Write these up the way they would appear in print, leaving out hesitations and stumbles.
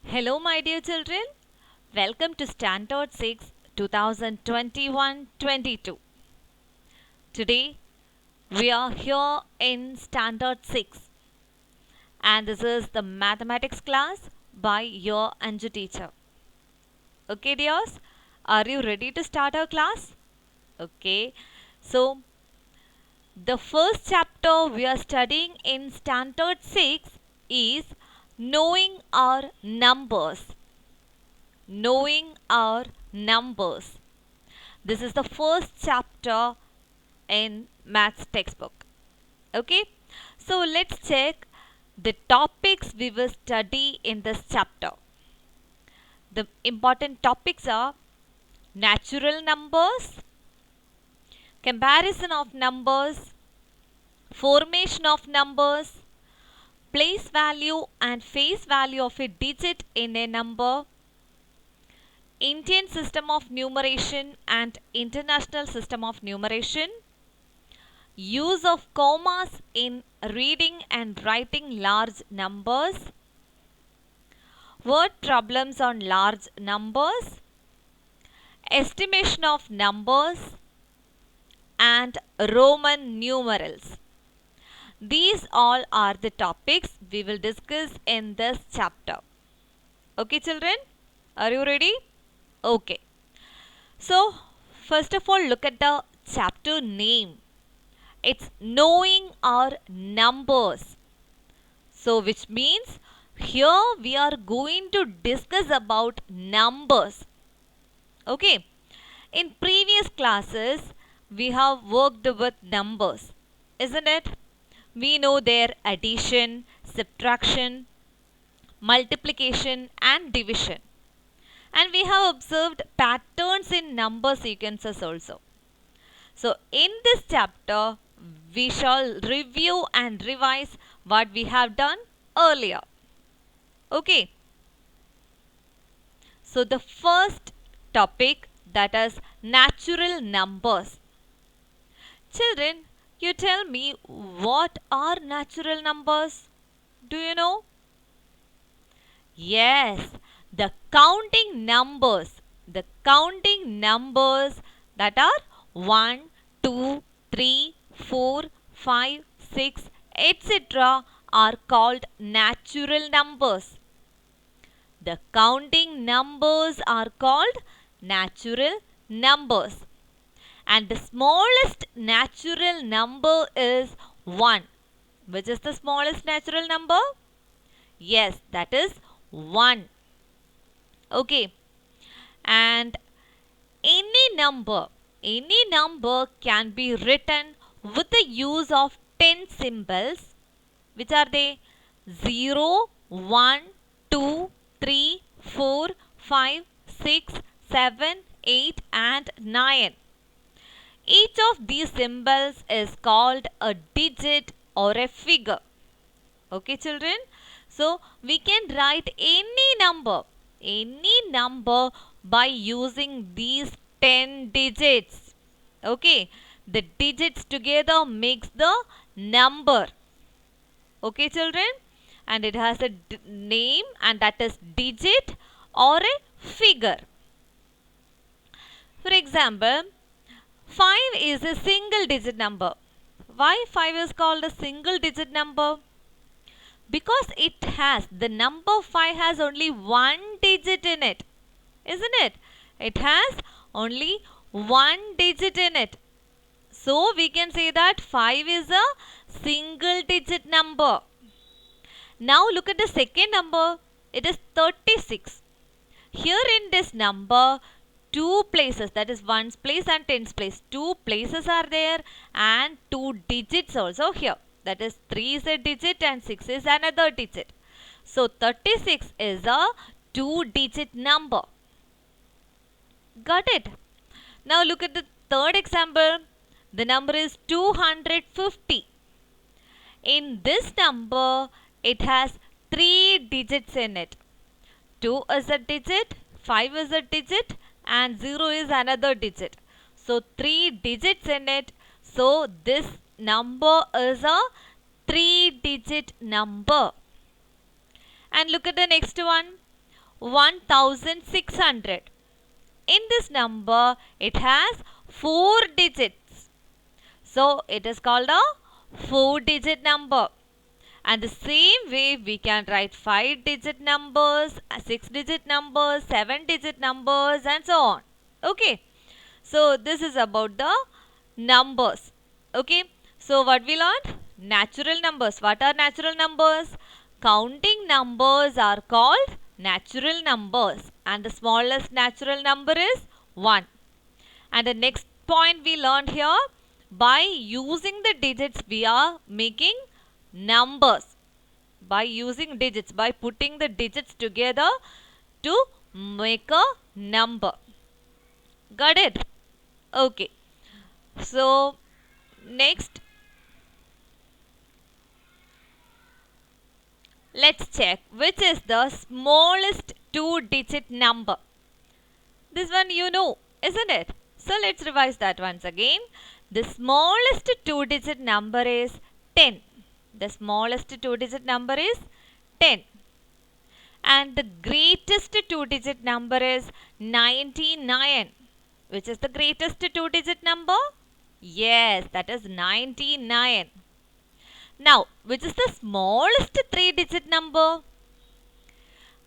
Hello, my dear children. Welcome to Standard 6 2021 22. Today, we are here in Standard 6, and this is the mathematics class by your Anju teacher. Okay, dears, are you ready to start our class? Okay, so the first chapter we are studying in Standard 6 is knowing our numbers. Knowing our numbers. This is the first chapter in maths textbook. Okay, so let's check the topics we will study in this chapter. The important topics are natural numbers, comparison of numbers, formation of numbers, place value and face value of a digit in a number, Indian system of numeration and international system of numeration, use of commas in reading and writing large numbers, word problems on large numbers, estimation of numbers, and Roman numerals. These all are the topics we will discuss in this chapter. Okay, children? Are you ready? Okay. So, first of all, look at the chapter name. It's knowing our numbers. So, which means here we are going to discuss about numbers. Okay. In previous classes, we have worked with numbers, isn't it? We know their addition, subtraction, multiplication, and division. And we have observed patterns in number sequences also. So, in this chapter, we shall review and revise what we have done earlier. Okay. So, the first topic, that is natural numbers. Children, you tell me, what are natural numbers? Do you know? Yes, the counting numbers. The counting numbers that are 1, 2, 3, 4, 5, 6, etc. are called natural numbers. The counting numbers are called natural numbers. And the smallest natural number is 1. Which is the smallest natural number? Yes, that is 1. Okay. And any number can be written with the use of 10 symbols. Which are they? 0, 1, 2, 3, 4, 5, 6, 7, 8 and 9. Each of these symbols is called a digit or a figure. Okay, children? So, we can write any number by using these 10 digits. Okay, the digits together makes the number. Okay, children? And it has a name, and that is digit or a figure. For example, 5 is a single digit number. Why 5 is called a single digit number? Because the number 5 has only one digit in it. Isn't it? It has only one digit in it. So, we can say that 5 is a single digit number. Now, look at the second number. It is 36. Here in this number, two places, that is ones place and tens place, two places are there and two digits also here. That is 3 is a digit and 6 is another digit. So 36 is a two-digit number. Got it? Now look at the third example. The number is 250. In this number, it has three digits in it. 2 is a digit, 5 is a digit and 0 is another digit. So 3 digits in it. So this number is a 3-digit number. And look at the next one. 1600. In this number, it has 4 digits. So, it is called a 4-digit number. And the same way, we can write 5-digit numbers, 6-digit numbers, 7-digit numbers, and so on. Okay. So, this is about the numbers. Okay. So, what we learned? Natural numbers. What are natural numbers? Counting numbers are called natural numbers. And the smallest natural number is 1. And the next point we learned here, by using the digits, we are making numbers. By using digits, by putting the digits together to make a number. Got it? Okay. So, next, let's check which is the smallest 2-digit number. This one you know, isn't it? So, let's revise that once again. The smallest 2-digit number is 10. The smallest 2-digit number is 10. And the greatest 2-digit number is 99. Which is the greatest 2-digit number? Yes, that is 99. Now, which is the smallest 3-digit number?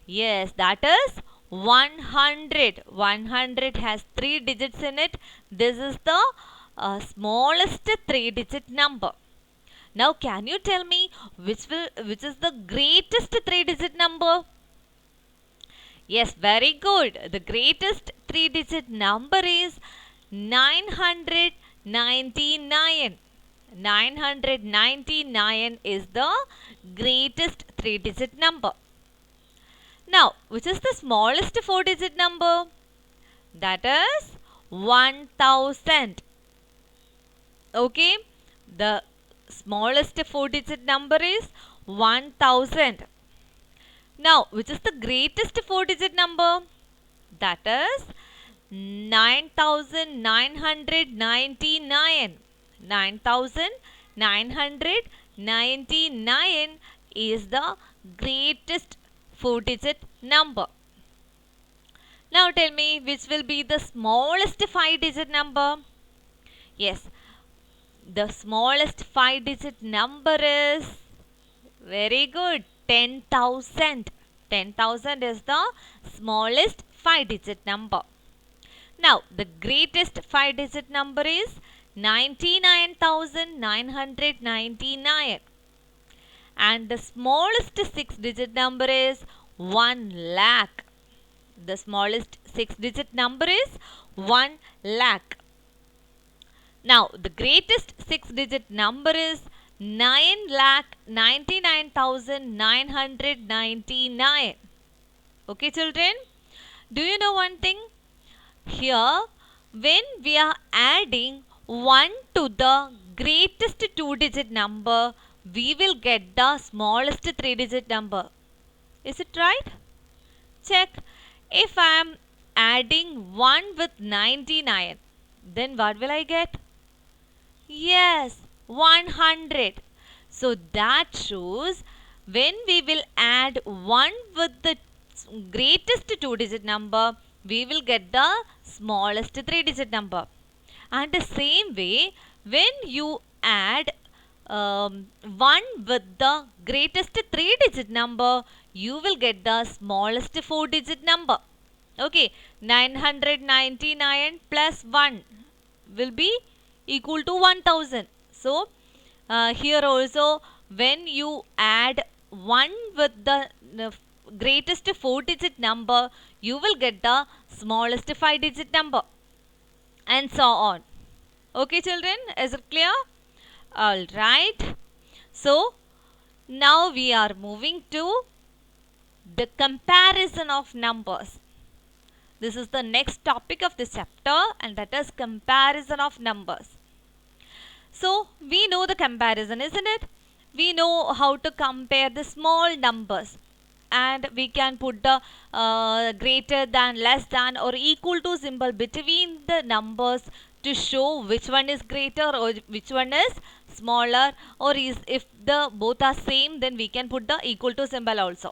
Yes, that is 100. 100 has 3 digits in it. This is the smallest 3-digit number. Now, can you tell me which is the greatest 3-digit number? Yes, very good. The greatest 3-digit number is 999. 999 is the greatest 3-digit number. Now, which is the smallest 4-digit number? That is 1000. Okay, the smallest 4-digit number is 1000. Now, which is the greatest 4-digit number? That is 9999. 9999 is the greatest 4-digit number. Now tell me which will be the smallest 5-digit number? Yes, the smallest 5-digit number is, very good, 10,000. 10,000 is the smallest 5-digit number. Now, the greatest 5-digit number is 99,999. And the smallest 6-digit number is 1 lakh. The smallest 6-digit number is 1 lakh. Now, the greatest 6-digit number is 9,99,999. Okay, children? Do you know one thing? Here, when we are adding 1 to the greatest 2-digit number, we will get the smallest 3-digit number. Is it right? Check. If I am adding 1 with 99, then what will I get? Yes, 100. So that shows when we will add 1 with the greatest 2-digit number, we will get the smallest 3-digit number. And the same way, when you add 1 with the greatest 3-digit number, you will get the smallest 4-digit number. Okay, 999 plus 1 will be equal to 1000. So, here also when you add 1 with the greatest 4-digit number, you will get the smallest 5-digit number, and so on. Okay, children, is it clear? Alright. So, now we are moving to the comparison of numbers. This is the next topic of this chapter, and that is comparison of numbers. So, we know the comparison, isn't it? We know how to compare the small numbers, and we can put the greater than, less than, or equal to symbol between the numbers to show which one is greater or which one is smaller, or if the both are same, then we can put the equal to symbol also.